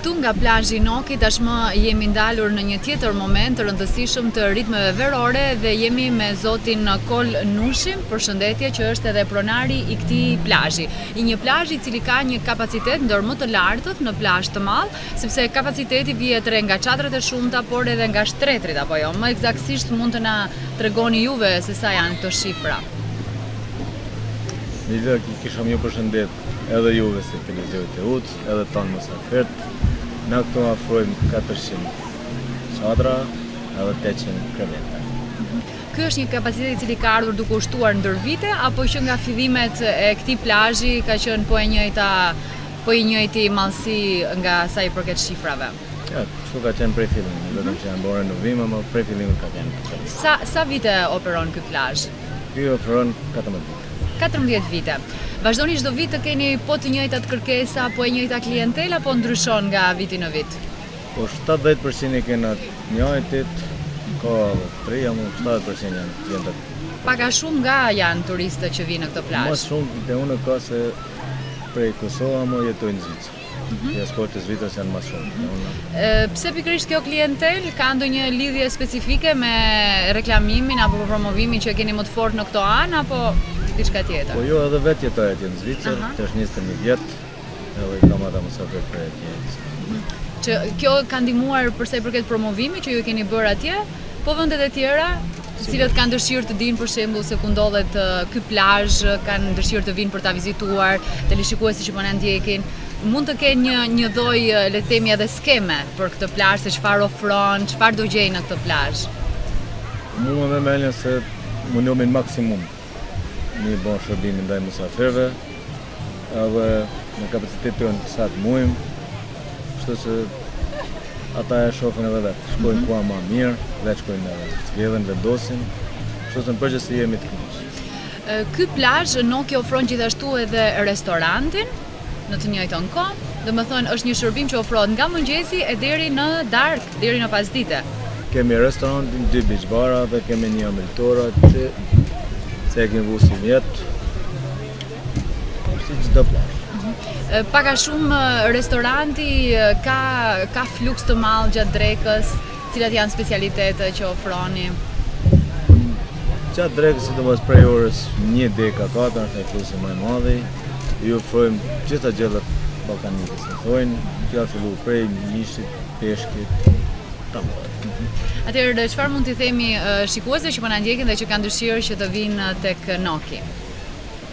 Këtu nga plazhi i Nokit tashmë jemi ndalur në një tjetër moment të rëndësishëm të ritmeve verore dhe jemi me zotin Kol Nushin, përshëndetje, që është edhe pronari i këtij plazhi. I një plazhi i cili ka një kapacitet ndër më të lartët në plazh të madh, sepse kapaciteti vjet re nga çadrat e shumta, por edhe nga shtretrit apo jo. Më eksaktësisht mund të na tregoni juve se sa janë këto shifra. Një kisha një përshëndet edhe juve si televiziorit e UC, edhe tonë mësafert. Na këtu afrojmë 400 çadra edhe 800 kreveta. Ky është një kapacitet i cili ka ardhur duke u shtuar ndër vite, apo që nga fillimet e këtij plazhi ka qenë po i njëjti mallësi nga sa i përket shifrave? Ja, kështu ka qenë prej fillimit, vetëm që janë bërë renovime, ama prej fillimit ka qenë. Sa vite operon ky plazh? Ky operon 14 vite. 14 vite. Vazhdoni çdo vit të keni po të njëjtat kërkesa, po e njëjta klientelë, apo ndryshon nga viti në vit? Po 70% i kena të njëjtit, ka 3, ama 70% janë klientët. Pak a shumë nga janë turistët që vinë në këtë plazh? Më shumë te unë ka se prej Kosovë, ama jetojnë në Zvicër. Eksportet Zvicrës janë më shumë. Pse pikërisht kjo klientel ka ndonjë lidhje specifike me reklamimin apo promovimin që keni më të fortë në këto anë, apo diçka tjetër? Po jo, edhe vetë jetoj atje në Zvicër, është 21 vjet, edhe kam ata musafir për atje. Që kjo ka ndihmuar për sa i përket promovimit që ju keni bërë atje, po vendet e tjera, të cilët kanë dëshirë të dinë për shembull se ku ndodhet ky plazh, kanë dëshirë të vinë për ta vizituar, televizionistët që po na ndjekin, mund të kenë një lloj, le të themi, edhe skeme për këtë plazh, se çfarë ofron, çfarë do gjejnë në këtë plazh. Mua më mëllen se mundomin maksimum një bon shërbimin ndaj musafirëve, edhe në kapacitetin sa të mujmë, kështu se ata e shohin edhe vetë, shkojnë ku ma mirë, vetë shkojnë edhe zgjedhin, vendosin, kështu se në përgjithësi jemi të kënaqur. Ky plazh Noki ofron gjithashtu edhe restorantin në të njëjtën kohë, domethënë është një shërbim që ofrohet nga mëngjesi e deri në darkë, deri në pasdite. Kemi restorantin, 2 beach bara dhe kemi një amëltora që se e kemi vusim jetë, si çdo plazh. Pak a shumë restoranti ka fluks të madh gjatë drekës, cilat janë specialitetet që ofroni? Gjatë drekës, sidomos prej orës 1 deri 4 është fluksi më i madh. Ju ofrojmë gjitha gjellat ballkanike, si thonë, që ka filluar prej mishit, peshkit, tamam. Atëherë, çfarë mund t'i themi shikuesve që po na ndjekin dhe që kanë dëshirë që të vinë tek Noki,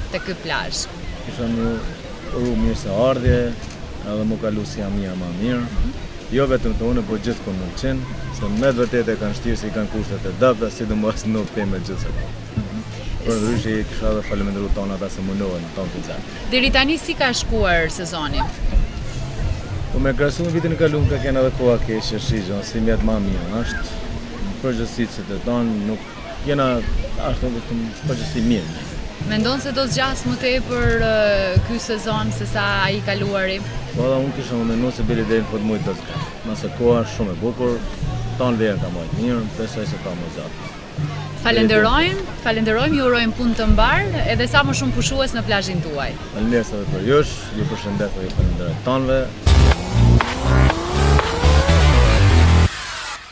tek ky plazh? Kisha një mirë se ardhje, edhe më kalu si jam më mirë. Jo vetëm të unë, po gjithkund në qenë, se me të vërtet e kanë shtirë se i kanë kushtet e dapta, sidomos në teme gjithse. Për ndryshe kisha dhe falemendëruar tonë ata se mundohen tonë të zjarë. Deri tani si ka shkuar sezoni? Po me krahasim vitin e kaluar ka kenë edhe koha keqe, shigjon, si mjet më mirë, është përgjithësi të tonë nuk jena ashtu vetëm përgjithësi mirë. Mendon se do zgjas më tepër ky sezon se sa ai kaluari? Po edhe unë kisha menduar se deri në fund muajit do zgjas. Nëse koha është shumë e bukur, tonë verë ka më mirë, besoj se ka më gjatë. Falenderojmë, ju urojmë punë të mbar edhe sa më shumë pushues në plazhin tuaj. Faleminderit edhe për ju, ju përshëndet dhe ju falenderoj tonëve.